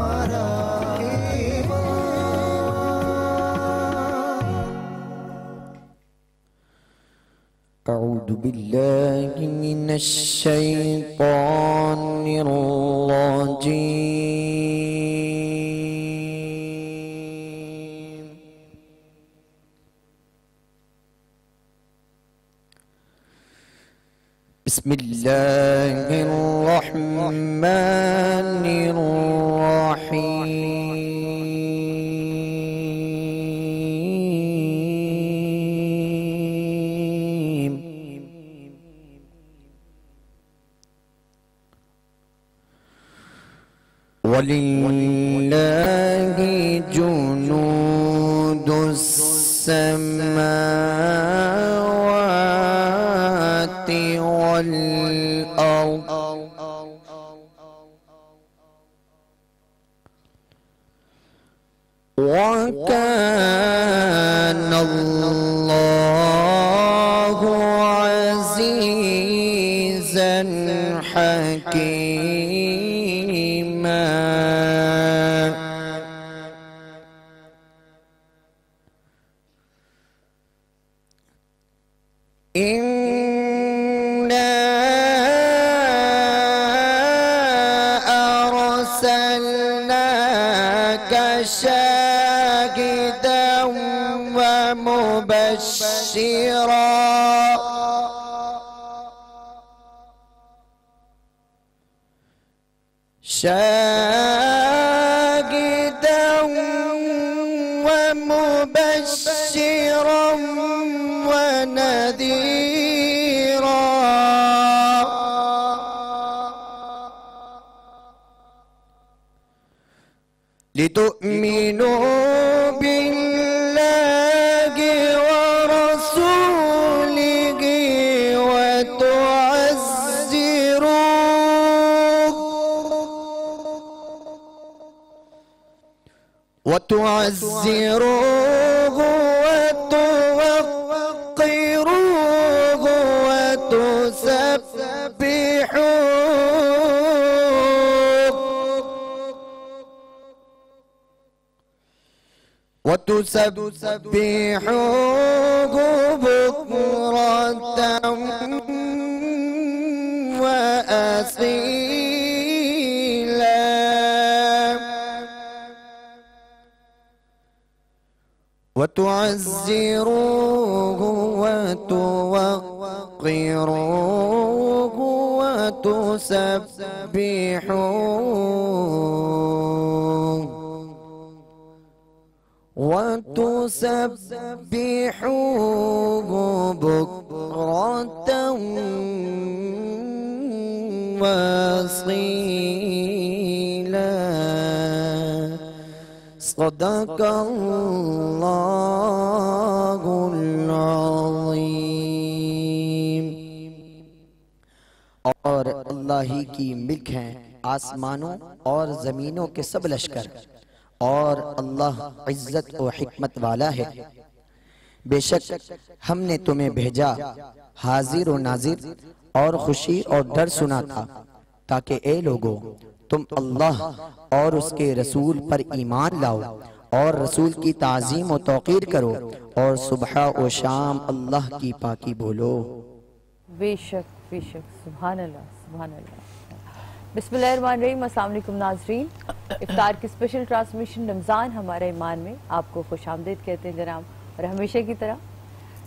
हमारा अऊज़ु बिल्लाहि मिनश शैतानिर रजीम। बिस्मिल्लाहिर रहमानिर रहीम। वलिल्लाहि जुनूदुस समावाति वल अर्द वकानल्लाहु अज़ीज़न हकीमा। इन्ना अरसलनाका शाहिदन व मुबश्शिरा शाहिदन व मुबश्शिरा व नज़ीरा। लितुअमिनू बिल्लाहि व रसूलिहि व तुअज़्ज़िरूहु व तुवक़्क़िरूहु व तुसब्बिहूहु बुक्रतन व असीला। वतुअज़्ज़िरूहु व तुवक़्क़िरूहु व तुसब्बिहूहु बुक्रतन व असीला। सदक़ल्लाहुल अज़ीम। और अल्लाह ही की मिल्क है आसमानों और जमीनों के सब लश्कर, और अल्लाह इज्जत और हिकमत वाला है। बेशक हमने तुम्हें भेजा हाजिर और नाजिर और खुशी और डर सुना था, ताकि ए लोगों तुम अल्लाह और उसके रसूल पर ईमान लाओ और रसूल की ताज़ीम और तौक़ीर करो और सुबह और शाम अल्लाह की पाकी बोलो। बेशक बेशक, सुभान अल्लाह सुभान अल्लाह। बिस्मिल्लाहिर्रहमानिर्रहीम। अस्सलाम वालेकुम नाज़रीन, इफ्तार की स्पेशल ट्रांसमिशन रमज़ान हमारे ईमान में आपको खुशामदीद कहते हैं जनाब। और हमेशा की तरह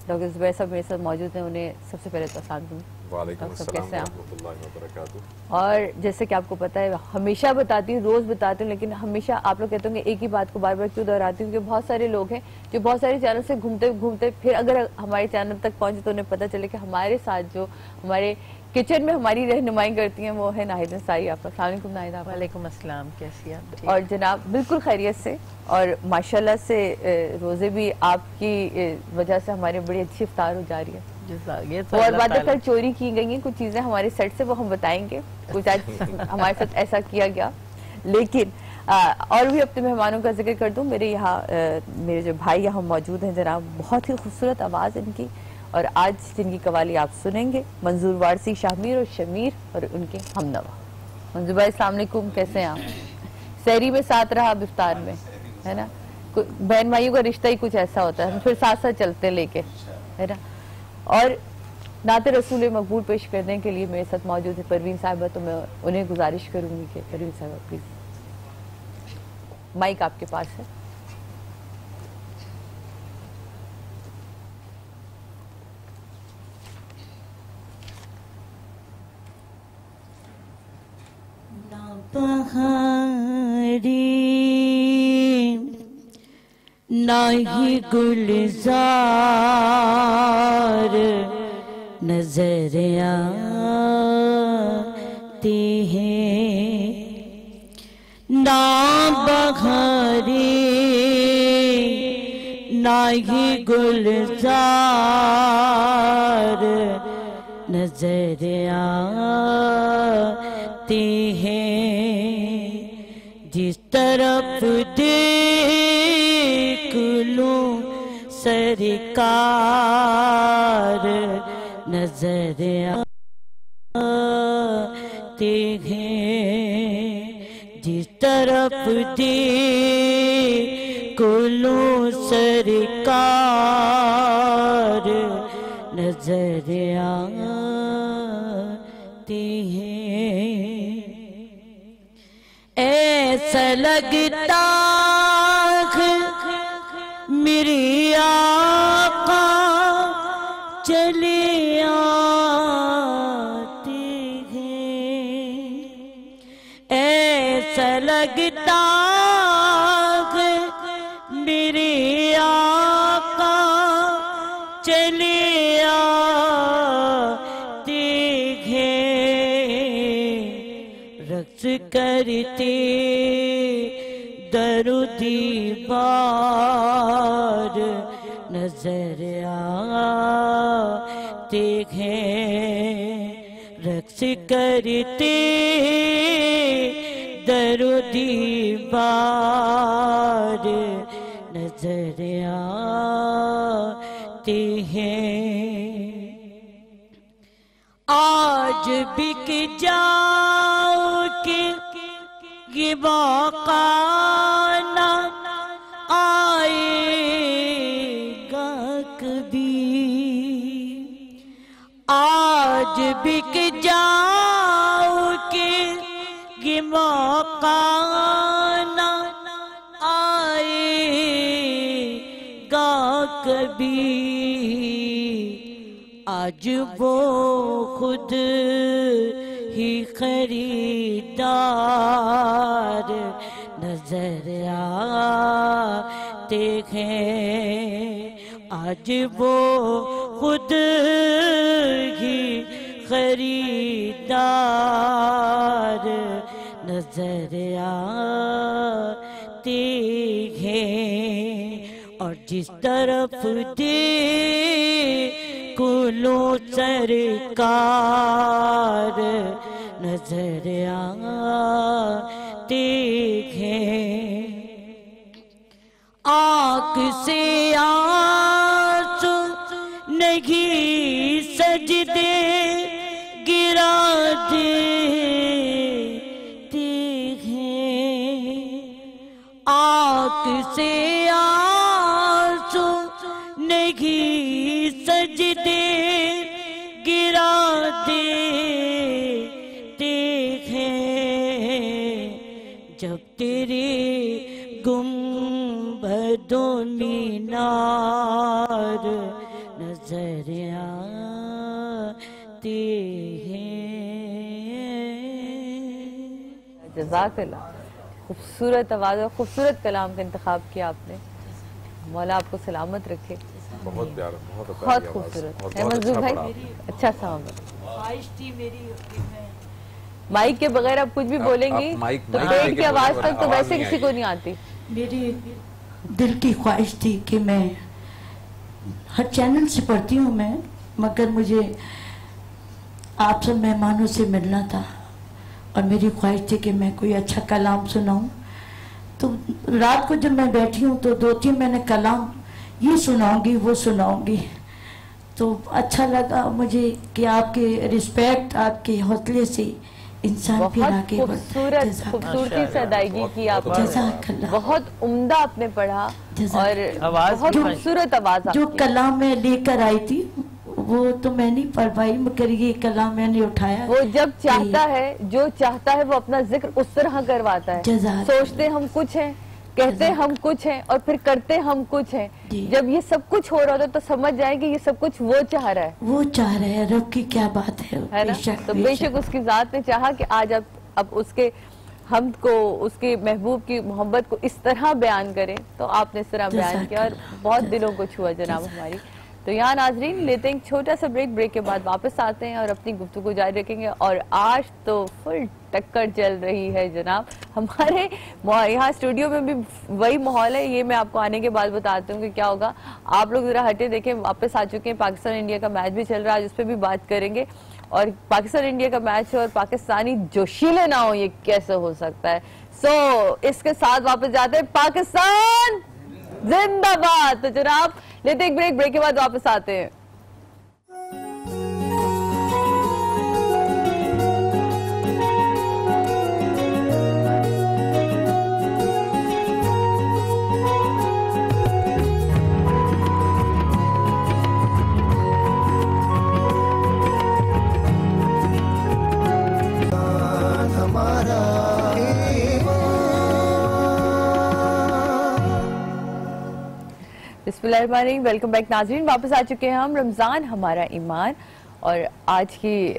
डॉक्टर ज़ुबैर साहब मेरे साथ मौजूद हैं, उन्हें सबसे पहले तो सलाम दूँ। वालेकुम अस्सलाम व रहमतुल्लाहि व बरकातुहू। और जैसे कि आपको पता है, हमेशा बताती हूँ, रोज़ बताती हूँ, लेकिन हमेशा आप लोग कहते होंगे एक ही बात को बार बार क्यों दोहराती हूँ, क्योंकि बहुत सारे लोग हैं जो बहुत सारे चैनल से घूमते घूमते फिर अगर हमारे चैनल तक पहुँचे तो उन्हें पता चले कि हमारे साथ जो हमारे किचन में हमारी रहनुमाई करती हैं वो है नाहिद अंसारी। आपका अस्सलाम वालेकुम नाहिदा। वालेकुम अस्सलाम, कैसी आप? और जनाब बिल्कुल खैरियत से, और माशाल्लाह से रोज़े भी आपकी वजह से हमारे बड़ी अच्छी इफ्तार हो जा रही है। ये तो और बातें कल चोरी की गई हैं कुछ चीज़ें हमारे सेट से, वो हम बताएंगे। कुछ आज हमारे साथ ऐसा किया गया, लेकिन और भी अपने मेहमानों का जिक्र कर दूं। मेरे यहाँ मेरे जो भाई यहाँ मौजूद हैं जनाब, बहुत ही खूबसूरत आवाज़ इनकी, और आज जिनकी कवाली आप सुनेंगे मंजूर वारसी, शाहमीर और शमीर और उनके हमनवा। मंजूर भाई अस्सलाम वालेकुम, कैसे हैं आप? सहरी में साथ रहा, अब इफ्तार में, है ना। बहन भाइयों का रिश्ता ही कुछ ऐसा होता है, हम फिर साथ साथ चलते लेके, है ना। और नाते रसूल मकबूल पेश करने के लिए मेरे साथ मौजूद है परवीन साहिबा, तो मैं उन्हें गुजारिश करूंगी कि परवीन साहिबा प्लीज, माइक आपके पास है। बहारी नाही गुलजार नजर आते हैं, ना बहारी नाही गुलजार नजर आते हैं, जिस तरफ देख लूं सरकार नजर आते हैं, जिस तरफ देख लूं सरकार नजर आते हैं। ऐसा लगता है मेरे आका चले आते हैं, ऐसा लगता है मेरे आका चले आते हैं, रक्स करते दरुदी बार नजर आते हैं, रक्स करते दरुदी बार नजर आते हैं। आज बिक जाओ कि ये मौका ना आएगा कभी, आज बिक जाओ कि ये मौका ना आएगा कभी, आज वो खुद ही खरीदार नजर आते हैं, आज वो खुद ही खरीदार नजर आते हैं। और जिस तरफ देखो सरकार नजर आते हैं, आँख से आंसू नहीं सजदे गिरा देते हैं, आँख से आंसू नहीं सजदे गिरा देते हैं, जब तेरे गुंबदों मीनार नजर आते हैं। जज़ाकल्लाह, खूबसूरत आवाज़ और खूबसूरत कलाम का इंतखाब किया आपने, मौला आपको सलामत रखे। बहुत प्यारा, बहुत खूबसूरत है मंजूर भाई, अच्छा सा ख्वाहिश थी मेरी। माइक के बगैर आप कुछ भी बोलेंगी तो पेट की आवाज तक तो वैसे किसी को नहीं आती। मेरी दिल की ख्वाहिश थी कि मैं हर चैनल से पढ़ती हूँ मैं, मगर मुझे आप सब मेहमानों से मिलना था और मेरी ख्वाहिश थी कि मैं कोई अच्छा कलाम सुनाऊं। तो रात को जब मैं बैठी हूँ तो 2-3 मैंने कलाम ये सुनाऊंगी वो सुनाऊंगी, तो अच्छा लगा मुझे कि आपके रिस्पेक्ट, आपके हौसले से इंसान फिर बहुत आगे खूबसूरत बढ़ता खूबसूरती से अदायगी की आपने, जज़ाकल्लाह। बहुत उम्दा आपने पढ़ा और आवाज़ बहुत भी खूबसूरत आवाज जो आपकी। कलाम मैं लेकर आई थी वो तो मैं नहीं पढ़ पाई, मगर ये कलाम मैंने उठाया। वो जब चाहता है, जो चाहता है वो अपना जिक्र उस तरह करवाता है। जज़ाकल्लाह। सोचते हम कुछ हैं, कहते हम कुछ हैं और फिर करते हम कुछ हैं। जी। जब ये सब कुछ हो रहा होता है तो समझ जाए कि ये सब कुछ वो चाह रहा है वो चाह रहे हैं, रब की क्या बात है ना। तो बेशक उसकी जात ने चाहा कि आज अब उसके हम को, उसके महबूब की मोहब्बत को इस तरह बयान करें, तो आपने इस तरह बयान किया और बहुत दिलों को छुआ जनाब हमारी। तो यहाँ नाजरीन लेते हैं एक छोटा सा ब्रेक के बाद वापस आते हैं और अपनी गुफ्तगू जारी रखेंगे। और आज तो फुल टक्कर चल रही है जनाब हमारे यहाँ स्टूडियो में भी वही माहौल है। ये मैं आपको आने के बाद बताती हूँ कि क्या होगा। आप लोग जरा हटे देखें, वापस आ चुके हैं, पाकिस्तान इंडिया का मैच भी चल रहा है, उस पर भी बात करेंगे। और पाकिस्तान इंडिया का मैच है और पाकिस्तानी जोशीले ना हो, ये कैसे हो सकता है। इसके साथ वापस जाते हैं, पाकिस्तान जिंदाबाद। तो जनाब लेते एक ब्रेक के बाद वापस आते हैं। बिस्मिल्लाहिर्रहमानिर्रहीम। वेलकम बैक नाज़रीन, वापस आ चुके हैं हम। रमज़ान हमारा ईमान। और आज की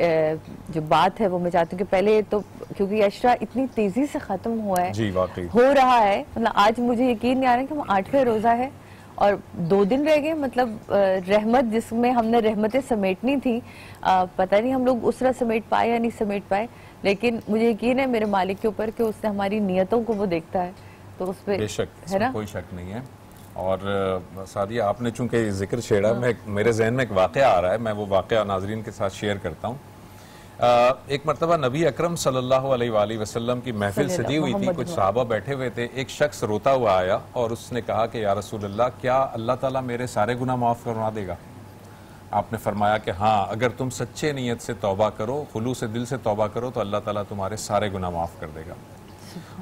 जो बात है वो मैं चाहती हूँ कि पहले तो, क्योंकि अशरा इतनी तेजी से खत्म हुआ है, जी वाकई हो रहा है, मतलब आज मुझे यकीन नहीं आ रहा कि हम 8वें रोजा है और 2 दिन रह गए। मतलब रहमत, जिसमें हमने रहमतें समेटनी थी, पता नहीं हम लोग उस तरह समेट पाए या नहीं समेट पाए, लेकिन मुझे यकीन है मेरे मालिक के ऊपर कि उसने हमारी नियतों को वो देखता है, तो उस पर बेशक है ना। कोई शक नहीं है। और सादिया, आपने चूंकि जिक्र छेड़ा, मेरे जहन में एक वाकया आ रहा है, मैं वो वाकया नाजरीन के साथ शेयर करता हूँ। एक मरतबा नबी अकरम सल्लल्लाहु अलैहि वसल्लम की महफिल सजी हुई थी, कुछ सहाबा बैठे हुए थे। एक शख्स रोता हुआ आया और उसने कहा कि या रसूल अल्लाह, क्या अल्लाह ताला मेरे सारे गुनाह माफ़ करवा देगा? आपने फरमाया कि हाँ, अगर तुम सच्चे नीयत से तौबा करो, खुलूस दिल से तौबा करो, तो अल्लाह ताला तुम्हारे सारे गुनाह माफ़ कर देगा।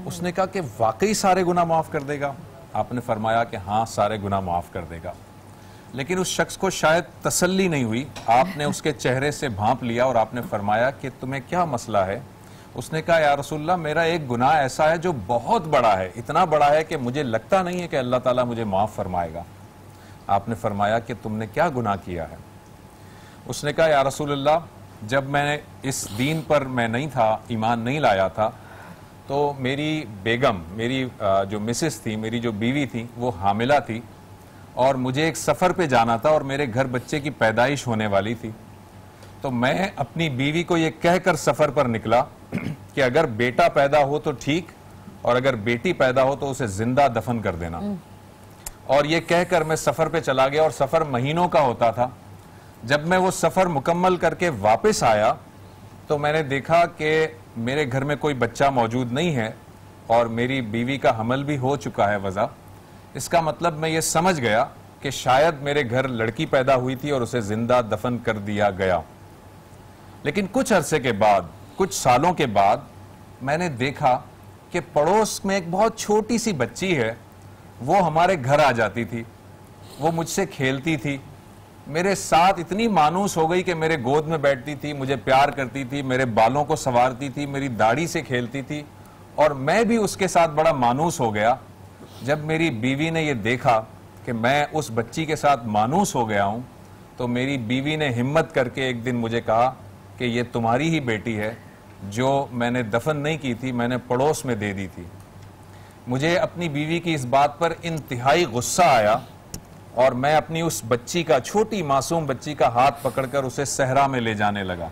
उसने कहा कि वाकई सारे गुनाह माफ़ कर देगा? आपने फरमाया कि हाँ, सारे गुनाह माफ़ कर देगा। लेकिन उस शख्स को शायद तसल्ली नहीं हुई। आपने उसके चेहरे से भांप लिया और आपने फरमाया कि तुम्हें क्या मसला है? उसने कहा, या रसूलल्लाह, मेरा एक गुनाह ऐसा है जो बहुत बड़ा है, इतना बड़ा है कि मुझे लगता नहीं है कि अल्लाह ताला मुझे माफ़ फरमाएगा। आपने फरमाया कि तुमने क्या गुनाह किया है? उसने कहा, या रसूलल्लाह, जब मैं इस दीन पर मैं नहीं था, ईमान नहीं लाया था, तो मेरी बेगम, मेरी जो मिसेस थी, मेरी जो बीवी थी, वो हामिला थी और मुझे एक सफ़र पे जाना था और मेरे घर बच्चे की पैदाइश होने वाली थी। तो मैं अपनी बीवी को ये कहकर सफ़र पर निकला कि अगर बेटा पैदा हो तो ठीक, और अगर बेटी पैदा हो तो उसे जिंदा दफन कर देना। और ये कहकर मैं सफ़र पे चला गया और सफ़र महीनों का होता था। जब मैं वो सफ़र मुकम्मल करके वापस आया तो मैंने देखा कि मेरे घर में कोई बच्चा मौजूद नहीं है और मेरी बीवी का हमल भी हो चुका है वज़ा। इसका मतलब मैं ये समझ गया कि शायद मेरे घर लड़की पैदा हुई थी और उसे जिंदा दफन कर दिया गया। लेकिन कुछ अरसे के बाद, कुछ सालों के बाद, मैंने देखा कि पड़ोस में एक बहुत छोटी सी बच्ची है, वो हमारे घर आ जाती थी, वो मुझसे खेलती थी, मेरे साथ इतनी मानूस हो गई कि मेरे गोद में बैठती थी, मुझे प्यार करती थी, मेरे बालों को संवारती थी, मेरी दाढ़ी से खेलती थी, और मैं भी उसके साथ बड़ा मानूस हो गया। जब मेरी बीवी ने ये देखा कि मैं उस बच्ची के साथ मानूस हो गया हूँ, तो मेरी बीवी ने हिम्मत करके एक दिन मुझे कहा कि ये तुम्हारी ही बेटी है, जो मैंने दफन नहीं की थी, मैंने पड़ोस में दे दी थी। मुझे अपनी बीवी की इस बात पर इंतहाई गुस्सा आया और मैं अपनी उस बच्ची का, छोटी मासूम बच्ची का हाथ पकड़कर उसे सहरा में ले जाने लगा।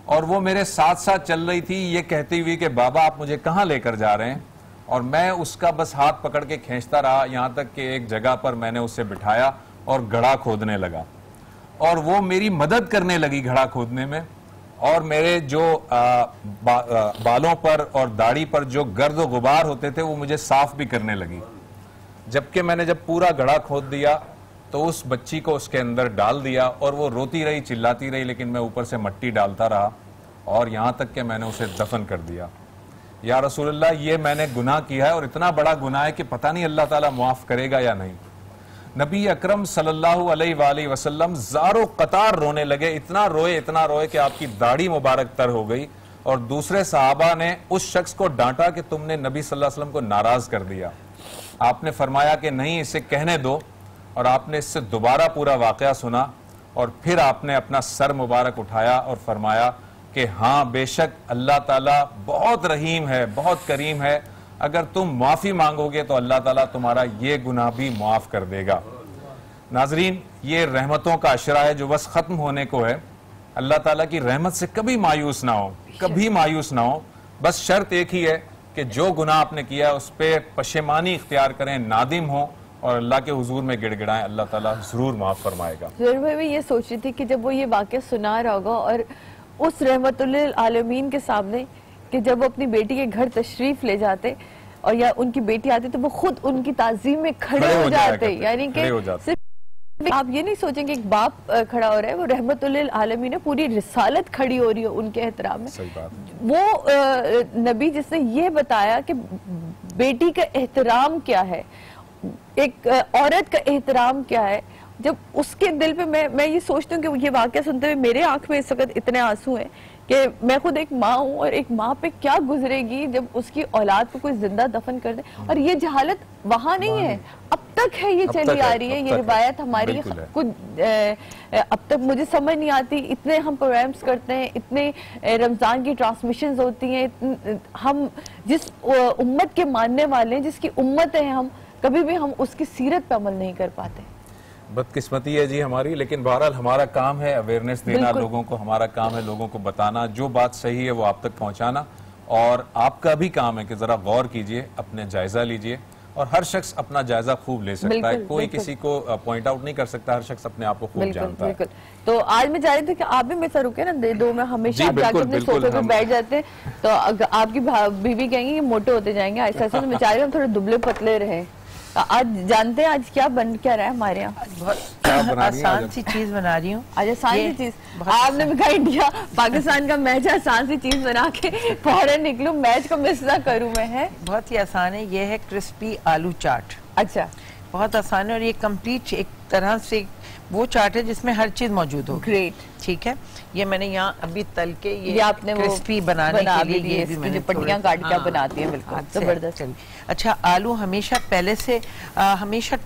और वो मेरे साथ साथ चल रही थी, ये कहती हुई कि बाबा आप मुझे कहाँ लेकर जा रहे हैं? और मैं उसका बस हाथ पकड़ के खींचता रहा, यहाँ तक कि एक जगह पर मैंने उसे बिठाया और गड्ढा खोदने लगा और वो मेरी मदद करने लगी गड्ढा खोदने में। और मेरे जो बालों पर और दाढ़ी पर जो गर्द व गुबार होते थे वो मुझे साफ भी करने लगी। जबकि मैंने जब पूरा गड्ढा खोद दिया तो उस बच्ची को उसके अंदर डाल दिया और वो रोती रही, चिल्लाती रही, लेकिन मैं ऊपर से मिट्टी डालता रहा और यहाँ तक कि मैंने उसे दफन कर दिया। या रसूलल्लाह, ये मैंने गुनाह किया है और इतना बड़ा गुनाह है कि पता नहीं अल्लाह ताला मुआफ करेगा या नहीं। नबी अकरम सल्लल्लाहु अलैहि वसल्लम ज़ारो कतार रोने लगे, इतना रोए कि आपकी दाढ़ी मुबारक तर हो गई। और दूसरे सहाबा ने उस शख्स को डांटा कि तुमने नबी सल्लल्लाहु अलैहि वसल्लम को नाराज कर दिया। आपने फरमाया कि नहीं, इसे कहने दो। और आपने इससे दोबारा पूरा वाकया सुना और फिर आपने अपना सर मुबारक उठाया और फरमाया कि हाँ, बेशक अल्लाह ताला बहुत रहीम है, बहुत करीम है। अगर तुम माफ़ी मांगोगे तो अल्लाह ताला तुम्हारा ये गुनाह भी माफ़ कर देगा। नाजरीन, ये रहमतों का अशरा है जो बस ख़त्म होने को है। अल्लाह ताला की रहमत से कभी मायूस ना हो, कभी मायूस ना हो। बस शर्त एक ही है कि जो गुनाह आपने किया है उस पर पशेमानी इख्तियार करें, नादिम हो और अल्लाह के हुजूर में गिड़गिड़ाएं। अल्लाह ताला जरूर माफ़ फरमाएगा। मैं भी ये सोच रही थी कि जब वो ये वाक़या सुना रहा होगा और उस रहमतुल्लिल आलमीन के सामने कि जब वो अपनी बेटी के घर तशरीफ ले जाते और या उनकी बेटी आती तो वो खुद उनकी ताज़ीम में खड़े हो जाते। यानी कि सिर्फ आप ये नहीं सोचेंगे एक बाप खड़ा हो रहा है, वो रहमतुल्लिल आलमीन है, पूरी रिसालत खड़ी हो रही है उनके एहतराम में। सही बात। वो नबी जिसने ये बताया कि बेटी का एहतराम क्या है, एक औरत का एहतराम क्या है, जब उसके दिल पे मैं ये सोचती हूँ कि ये वाकया सुनते हुए मेरे आंख में इस वक्त इतने आंसू हैं कि मैं खुद एक माँ हूँ और एक माँ पे क्या गुजरेगी जब उसकी औलाद को कोई जिंदा दफन कर दे। और ये जहालत वहाँ नहीं है, अब तक है, ये चली आ रही है, ये रिवायत हमारी कुछ अब तक मुझे समझ नहीं आती। इतने हम प्रोग्राम्स करते हैं, इतने रमजान की ट्रांसमिशंस होती हैं, हम जिस उम्मत के मानने वाले हैं, जिसकी उम्मत है, हम कभी भी हम उसकी सीरत पे अमल नहीं कर पाते। बदकिस्मती है जी हमारी, लेकिन बहरहाल हमारा काम है अवेयरनेस देना लोगों को, हमारा काम है लोगों को बताना, जो बात सही है वो आप तक पहुंचाना। और आपका भी काम है कि जरा गौर कीजिए, अपने जायजा लीजिए। और हर शख्स अपना जायजा खूब ले सकता है, कोई किसी को पॉइंट आउट नहीं कर सकता, हर शख्स अपने आप को खूब जानता है। तो आज मैं चाह रही थी कि आप भी मेरे साथ रुके ना, दे दो, मैं हमेशा आप जाकर अपने सोफे पे बैठ जाते हैं तो आपकी बीवी कहेंगी कि मोटे होते जाएंगे ऐसा ऐसा, तो मैं चाह रही हूँ थोड़े दुबले पतले रहे। आज जानते हैं आज क्या बन क्या रहा है हमारे यहाँ? बहुत आसान सी चीज बना रही हूँ। आज आसान सी चीज आपने भी कहा, इंडिया पाकिस्तान का मैच है, आसान सी चीज बना के फौरन निकलूं, मैच को मिस ना करूं मैं। है बहुत ही आसान है, ये है क्रिस्पी आलू चाट। अच्छा, बहुत आसान है और ये कंप्लीट एक तरह से वो चाट है जिसमें हर चीज मौजूद हो। ग्रेट, ठीक है। ये मैंने यहाँ अभी तल के ये आपने क्रिस्पी बनाने के लिए ये भी मैंने पट्टियां काट के बनाती हैं, बिल्कुल जबरदस्त। अच्छा, आलू हमेशा पहले से हमेशा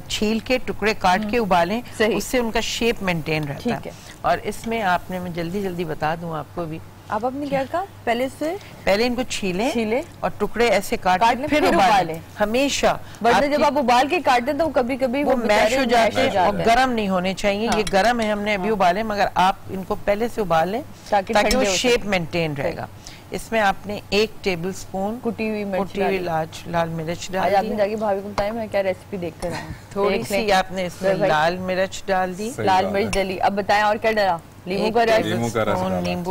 छील के टुकड़े काट के उबालें, उससे उनका शेप मेंटेन रहता है। और इसमें आपने, मैं जल्दी जल्दी बता दूं आपको भी, आप अपने क्या कहा, पहले इनको छीलें और टुकड़े ऐसे काट फिर उबालें हमेशा। वरना जब आप उबाल के काटते हैं तो कभी कभी वो मैश हो जाते हैं और गर्म नहीं होने चाहिए। ये गर्म है, हमने अभी उबाले, मगर आप इनको पहले से उबालें ताकि वो शेप मेंटेन रहेगा। इसमें आपने 1 टेबलस्पून कुटी हुई लाल मिर्च डाल दी। आपने जाके भाभी को बताया मैं क्या रेसिपी देख कर रहा हूँ। थोड़ी सी आपने इसमें लाल मिर्च डाल दी, लाल मिर्च डाली। अब बताएं और क्या डाला? नींबू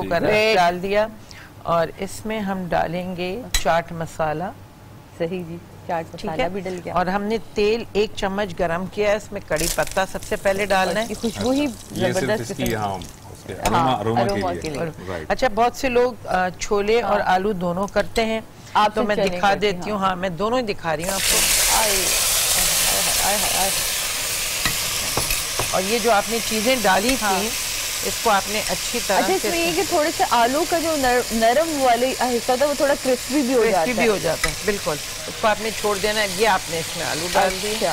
का रस डाल दिया। और इसमें हम डालेंगे चाट मसाला। सही जी, चाट मसाला भी डल गया। और हमने तेल 1 चम्मच गरम किया है, इसमें कड़ी पत्ता सबसे पहले डालना है। खुशबू ही जबरदस्त अरोमा के लिए। अच्छा, बहुत से लोग छोले और आलू दोनों करते हैं, तो मैं दिखा देती हूँ। हाँ, मैं दोनों ही दिखा रही हूँ आपको। और ये जो आपने चीजें डाली थी, इसको आपने अच्छी तरह से, इसमें ये कि थोड़े से आलू का जो नरम वाले हिस्सा था वो थोड़ा क्रिस्पी भी हो जाता है। बिल्कुल, उसको आपने छोड़ देना है। ये आपने इसमें आलू डाल दिए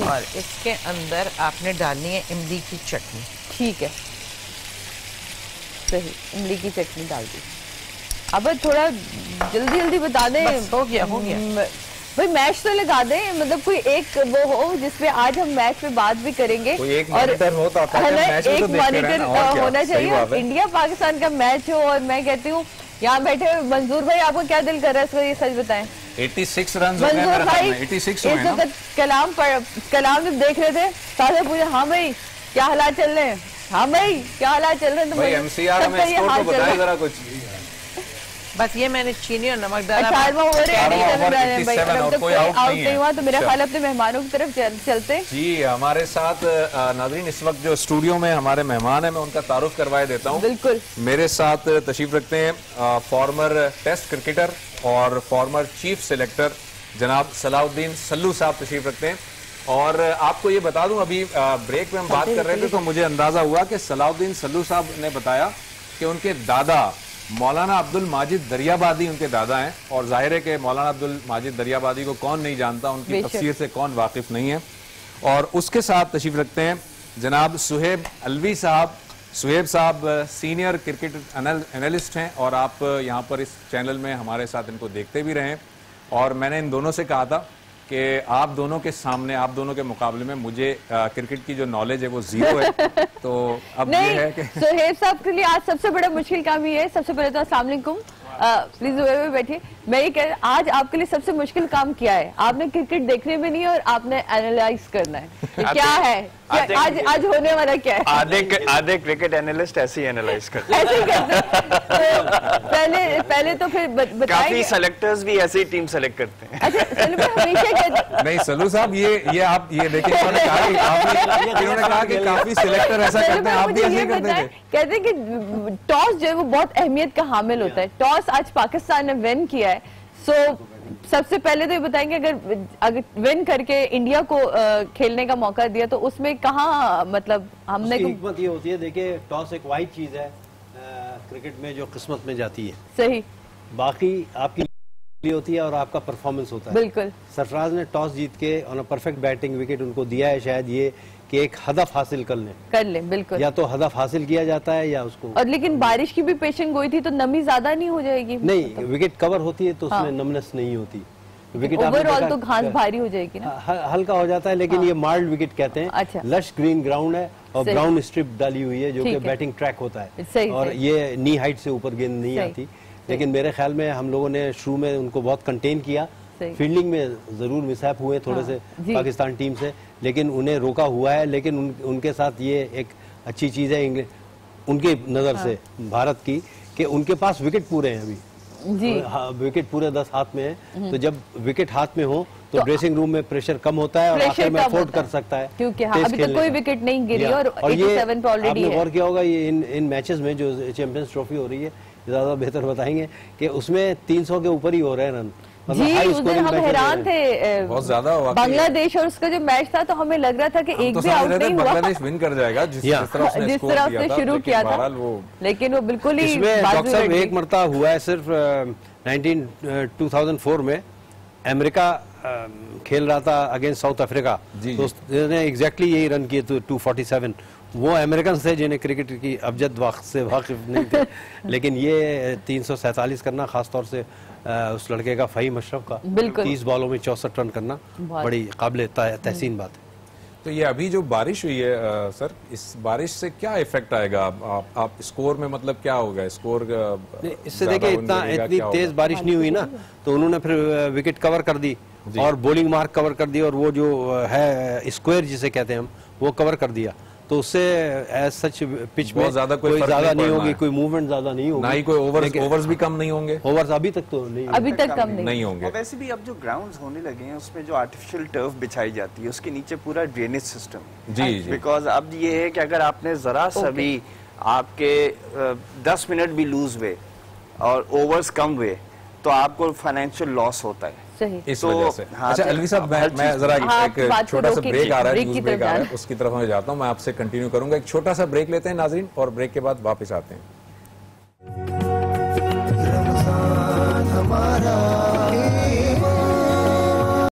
और इसके अंदर आपने डालनी है इमली की चटनी। ठीक है, सही, इमली की चटनी डाल दी। अब थोड़ा जल्दी जल्दी बता दें। हो गया भाई, मैच तो लगा दें, मतलब कोई एक वो हो जिसपे आज हम मैच पे बात भी करेंगे। एक मॉनिटर हो तो एक मॉनिटर होना चाहिए। इंडिया पाकिस्तान का मैच हो और मैं कहती हूँ यहाँ बैठे मंजूर भाई, आपको क्या दिल कर रहा है इसको ये सच बताएं। 86 रन मंजूर भाई इस वक्त कलाम जब देख रहे थे साथ पूछे, हाँ भाई क्या हालात चल रहे हैं, हाँ भाई क्या हालात चल रहे हैं, तो MCR में स्कोर तो बताइए जरा कुछ। बस ये मैंने चीनी और नमक डाला। 18वां ओवर है, कोई आउट नहीं हुआ, तो मेरा ख्याल अपने मेहमानों की तरफ चलते। जी, हमारे साथ नाज़रीन इस वक्त जो स्टूडियो में हमारे मेहमान हैं, मैं उनका तारुफ करवाए देता हूँ। बिल्कुल, मेरे साथ तशरीफ रखते हैं फॉर्मर टेस्ट क्रिकेटर और फॉर्मर चीफ सिलेक्टर जनाब सलाउद्दीन सल्लू साहब तशरीफ रखते हैं। और आपको ये बता दूं, अभी ब्रेक में हम बात कर रहे थे तो मुझे अंदाजा हुआ कि सलाउद्दीन सल्लू साहब ने बताया कि उनके दादा मौलाना अब्दुल माजिद दरियाबादी उनके दादा हैं, और जाहिर है कि मौलाना अब्दुल माजिद दरियाबादी को कौन नहीं जानता, उनकी तफसीर से कौन वाकिफ नहीं है। और उसके साथ तशरीफ रखते हैं जनाब सुहेब अलवी साहब। सुहेब साहब सीनियर क्रिकेट एनालिस्ट हैं और आप यहाँ पर इस चैनल में हमारे साथ इनको देखते भी रहे। और मैंने इन दोनों से कहा था कि आप दोनों के सामने, आप दोनों के मुकाबले में मुझे क्रिकेट की जो नॉलेज है वो जीरो है। तो अब ये है कि सुहेब साहब के लिए आज सबसे बड़ा मुश्किल काम ये है। सबसे पहले तो अस्सलाम वालेकुम, प्लीज बैठिए। मैं ये कह, आज आपके लिए सबसे मुश्किल काम क्या है? आपने क्रिकेट देखने में नहीं है और आपने एनालाइज करना है, क्या है आज होने वाला क्या है? आधे क्रिकेट एनालिस्ट ऐसे ही एनालाइज करते हैं। ऐसे ही करते हैं। पहले तो फिर बताएंगे। काफी सेलेक्टर्स भी ऐसे ही टीम सेलेक्ट करते हैं। अच्छा, सलू भाई हमेशा कहते नहीं, सलू साहब ये आप ये देखिए, इन्होंने कहा कि काफी सिलेक्टर ऐसा करते हैं, आप भी ऐसे करते थे। कहते हैं कि टॉस जो है वो बहुत अहमियत का हामिल होता है। टॉस आज पाकिस्तान ने विन किया है, सो सबसे पहले तो ये बताएंगे, अगर विन करके इंडिया को खेलने का मौका दिया तो उसमें कहाँ, मतलब हमने हिकमत ये होती है, देखिए टॉस एक वाइड चीज है क्रिकेट में जो किस्मत में जाती है, सही, बाकी आपकी होती है और आपका परफॉर्मेंस होता है। बिल्कुल, सरफराज ने टॉस जीत के on a perfect batting wicket उनको दिया है, शायद ये कि एक हदफ हासिल कर लें, बिल्कुल, या तो हदफ हासिल किया जाता है या उसको। और लेकिन बारिश की भी पेशन गोई थी तो नमी ज्यादा नहीं हो जाएगी? नहीं, विकेट कवर होती है तो उसमें नमनेस नहीं होती। विकेट ओवरऑल तो घास भारी हो जाएगी ना, हल्का हो जाता है, लेकिन ये माइल्ड विकेट कहते हैं। अच्छा, लश ग्रीन ग्राउंड है और ब्राउन स्ट्रिप डाली हुई है जो कि बैटिंग ट्रैक होता है, और ये नी हाइट से ऊपर गेंद नहीं आती। लेकिन मेरे ख्याल में हम लोगों ने शुरू में उनको बहुत कंटेन किया, फील्डिंग में जरूर मिसहैप हुए थोड़े से पाकिस्तान टीम से, लेकिन उन्हें रोका हुआ है। लेकिन उनके साथ ये एक अच्छी चीज है उनके नजर से भारत की, कि उनके पास विकेट पूरे हैं अभी जी। विकेट पूरे 10 हाथ में है, तो जब विकेट हाथ में हो तो ड्रेसिंग रूम में प्रेशर कम होता है और आखिर में अफोर्ड कर सकता है, क्योंकि अभी तक कोई विकेट नहीं गिरी और 87 पे ऑलरेडी है। आपने गौर किया होगा ये इन मैचेस में जो चैंपियंस ट्रॉफी हो रही है, ज्यादा बेहतर बताएंगे कि उसमें 300 के ऊपर ही हो रहे हैं रन। जी, उस दिन हम हैरान थे, बहुत ज्यादा बांग्लादेश और उसका जो मैच था तो हमें लग रहा था कि एक भी आउट नहीं हुआ, बांग्लादेश विन कर जाएगा जिस तरह से शुरू किया था, लेकिन वो बिल्कुल ही डॉक्टर साहब एक मरतबा हुआ है सिर्फ 2004 में अमेरिका खेल रहा था अगेंस्ट साउथ अफ्रीका, तो उसने एग्जैक्टली यही रन किए थे 247। वो अमेरिकन थे जिन्हें क्रिकेट की अबजद वक्त से वाकिफ नहीं थे, लेकिन ये 347 करना, खासतौर से उस लड़के का फ़हीम अशरफ का 30 बॉलों में 64 रन करना बड़ी काबिल तहसीन बात है। तो ये अभी जो बारिश हुई है सर, इस बारिश से क्या इफेक्ट आएगा? आप स्कोर में मतलब क्या होगा स्कोर? इससे देखिए इतनी तेज बारिश नहीं हुई ना, तो उन्होंने फिर विकेट कवर कर दी और बॉलिंग मार्क कवर कर दी, और वो जो है स्क्वायर जिसे कहते हैं हम, वो कवर कर दिया, तो उससे एज सच पिच में कोई ज्यादा नहीं होगी, कोई मूवमेंट ज्यादा नहीं होगी, ना ही कोई ओवर्स भी कम नहीं होंगे। ओवर्स अभी तक तो नहीं, अभी तक कम नहीं होंगे। वैसे भी अब जो ग्राउंड्स होने लगे हैं उसमें जो आर्टिफिशियल टर्फ बिछाई जाती है उसके नीचे पूरा ड्रेनेज सिस्टम जी, बिकॉज अब ये है कि अगर आपने जरा सा भी आपके 10 मिनट भी लूज हुए और ओवर्स कम हुए तो आपको फाइनेंशियल लॉस होता है इस वजह से। अच्छा अलवी साहब, मैं जरा एक छोटा सा ब्रेक आ रहा है, न्यूज़ ब्रेक आ रहा है, उसकी तरफ मैं जाता हूँ, मैं आपसे कंटिन्यू करूंगा। एक छोटा सा ब्रेक लेते हैं नाज़रीन और ब्रेक के बाद वापस आते हैं।